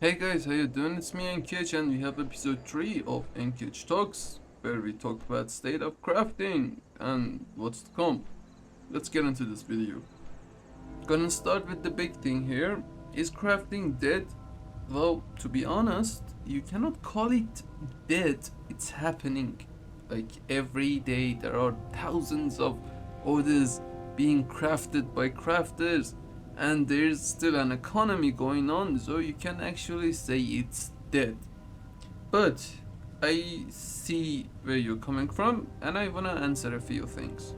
Hey guys, how you doing? It's me EnKaitch and we have episode 3 of EnKaitch Talks, where we talk about state of crafting and what's to come. Let's get into this video. Gonna start with the big thing here. Is crafting dead? Well, to be honest, you cannot call it dead. It's happening. Like every day there are thousands of orders being crafted by crafters, and there's still an economy going on, so you can actually say it's dead. But I see where you're coming from, and I wanna answer a few things.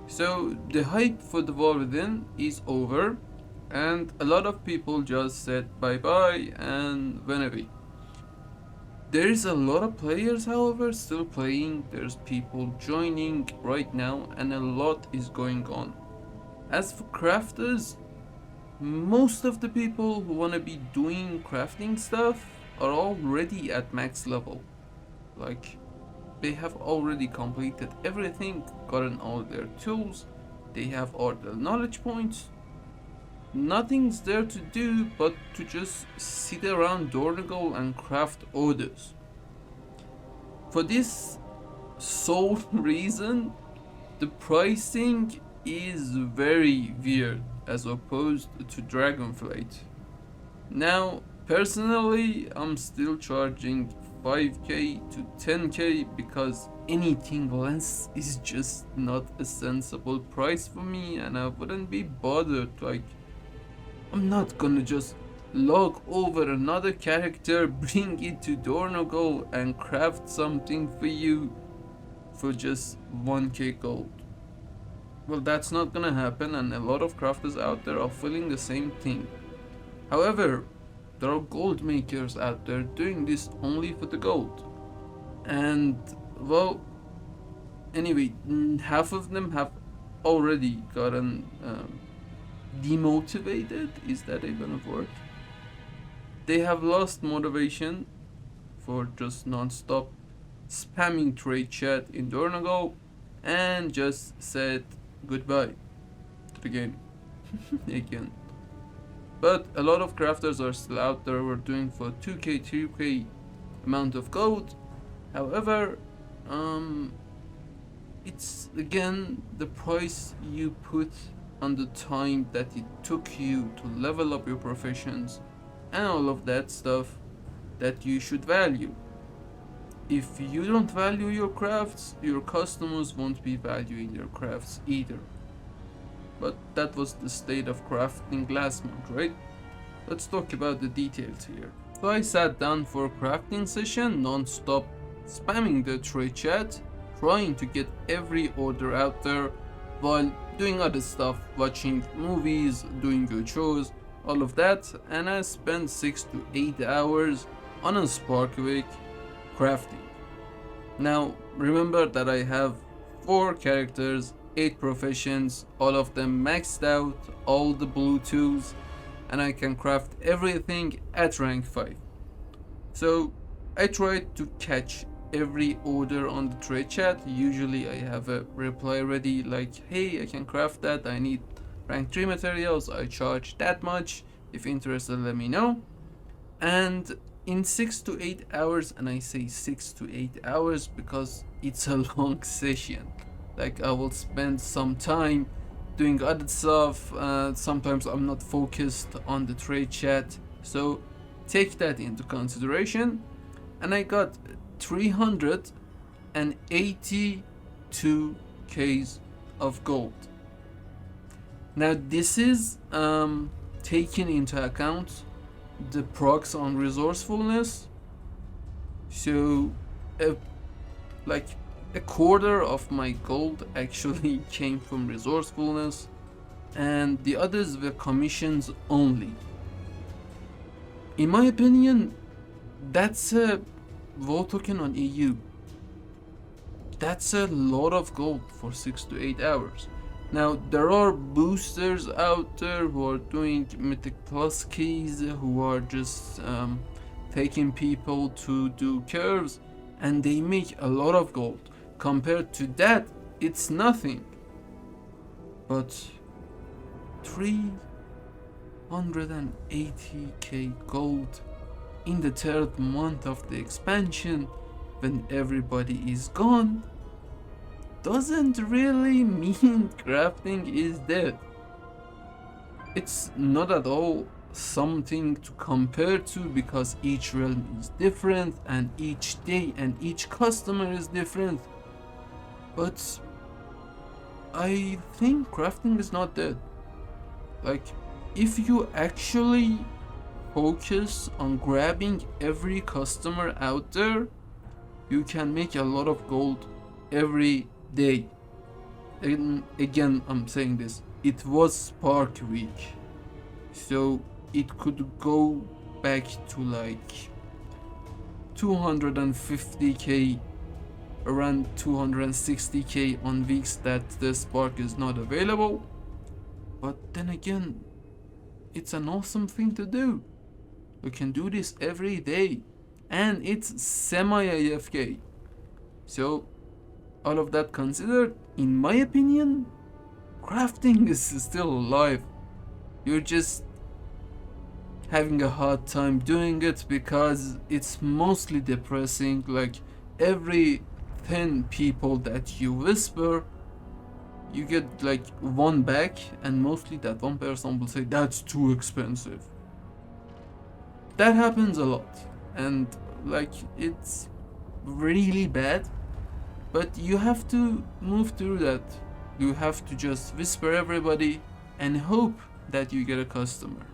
So the hype for the War Within is over, and a lot of people just said bye bye and went away. There's a lot of players, however, still playing. There's people joining right now, and a lot is going on. As for crafters, most of the people who want to be doing crafting stuff are already at max level. Like, they have already completed everything, gotten all their tools, they have all their knowledge points. Nothing's there to do but to just sit around Dornigal and craft orders. For this sole reason, the pricing is very weird as opposed to Dragonflight. Now, personally, I'm still charging 5k to 10k because anything less is just not a sensible price for me, and I wouldn't be bothered. Like, I'm not gonna just log over another character, bring it to Dornogal and craft something for you for just 1k gold. Well, that's not gonna happen, and a lot of crafters out there are feeling the same thing. However, there are gold makers out there doing this only for the gold. And, well, anyway, half of them have already gotten demotivated. Is that even a word? They have lost motivation for just non-stop spamming trade chat in Dornogal and just said goodbye to the game again. But a lot of crafters are still out there who are doing for 2k, 3k amount of gold. However, it's again the price you put on the time that it took you to level up your professions and all of that stuff that you should value. If you don't value your crafts, your customers won't be valuing your crafts either. But that was the state of crafting last month, right? Let's talk about the details here. So I sat down for a crafting session, non-stop spamming the trade chat, trying to get every order out there while doing other stuff, watching movies, doing good shows, all of that, and I spent 6 to 8 hours on a Spark Week crafting. Now, remember that I have 4 characters, 8 professions, all of them maxed out, all the blue tools, and I can craft everything at rank 5. So, I tried to catch every order on the trade chat. Usually I have a reply ready like, hey, I can craft that, I need rank 3 materials, I charge that much, if interested let me know. And in 6 to 8 hours, and I say 6 to 8 hours because it's a long session, like I will spend some time doing other stuff, sometimes I'm not focused on the trade chat, so take that into consideration. And I got 382 Ks of gold. Now this is taking into account the procs on resourcefulness, so like a quarter of my gold actually came from resourcefulness, and the others were commissions only. In my opinion, that's a WoW token on EU. That's a lot of gold for 6 to 8 hours. Now, there are boosters out there who are doing Mythic Plus keys, who are just taking people to do curves, and they make a lot of gold. Compared to that, it's nothing. But 380k gold in the third month of the expansion, when everybody is gone, doesn't really mean crafting is dead. It's not at all something to compare to, because each realm is different and each day and each customer is different. But I think crafting is not dead. Like, if you actually focus on grabbing every customer out there, you can make a lot of gold every day. And again, I'm saying this, it was Spark Week, so it could go back to like 250k, around 260k on weeks that the Spark is not available. But then again, it's an awesome thing to do. You can do this every day, and it's semi-AFK. So, all of that considered, in my opinion, crafting is still alive. You're just having a hard time doing it because it's mostly depressing. Like, every 10 people that you whisper, you get like one back, and mostly that one person will say that's too expensive. That happens a lot, and like, it's really bad, but you have to move through that. You have to just whisper everybody and hope that you get a customer.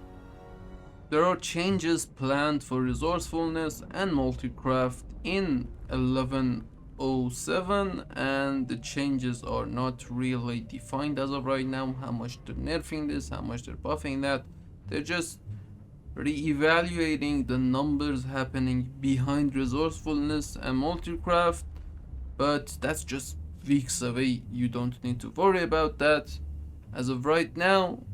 There are changes planned for resourcefulness and multi-craft in 11.07, and the changes are not really defined as of right now. How much they're nerfing this, how much they're buffing that. They're just re-evaluating the numbers happening behind resourcefulness and multi-craft, but that's just weeks away. You don't need to worry about that. As of right now,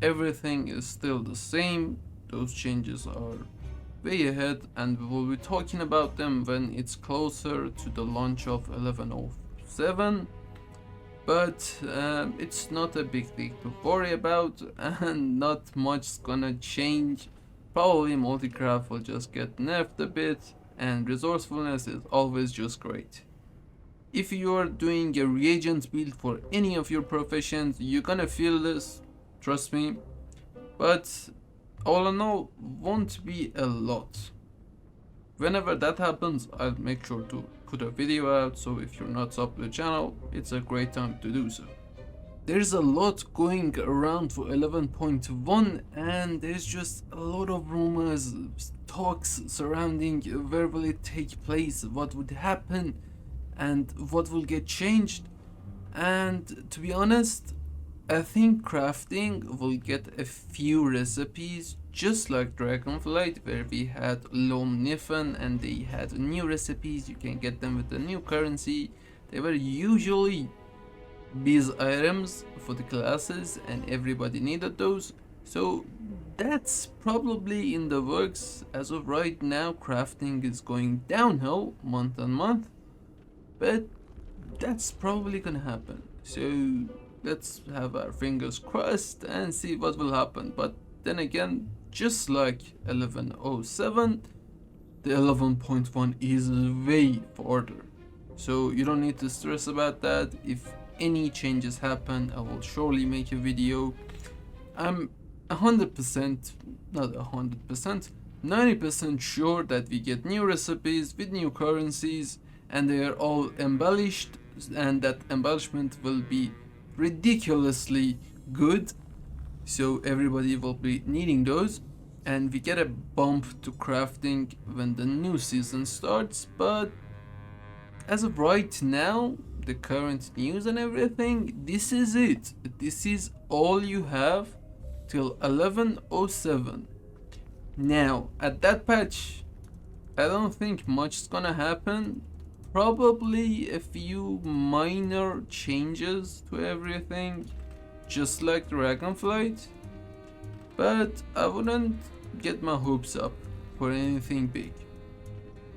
everything is still the same. Those changes are way ahead, and we will be talking about them when it's closer to the launch of 11.07. But it's not a big thing to worry about, and not much's gonna change. Probably multi-craft will just get nerfed a bit, and resourcefulness is always just great. If you are doing a reagent build for any of your professions, you're gonna feel this, trust me. But all in all, won't be a lot. Whenever that happens, I'll make sure to put a video out, so if you're not sub to the channel, it's a great time to do so. There's a lot going around for 11.1, and there's just a lot of rumors, talks surrounding where will it take place, what would happen, and what will get changed. And to be honest, I think crafting will get a few recipes, just like Dragonflight, where we had Lom Niffen and they had new recipes. You can get them with the new currency. They were usually these items for the classes, and everybody needed those. So that's probably in the works. As of right now, crafting is going downhill month on month, but that's probably gonna happen. So let's have our fingers crossed and see what will happen. But then again, just like 11.07, the 11.1 is way farther, so you don't need to stress about that. If any changes happen, I will surely make a video. I'm 100%, not 100%, 90% sure that we get new recipes with new currencies, and they are all embellished, and that embellishment will be ridiculously good, so everybody will be needing those, and we get a bump to crafting when the new season starts. But as of right now, the current news and everything, this is it. This is all you have till 11.07. Now at that patch, I don't think much is gonna happen. Probably a few minor changes to everything, just like Dragonflight, but I wouldn't get my hopes up for anything big.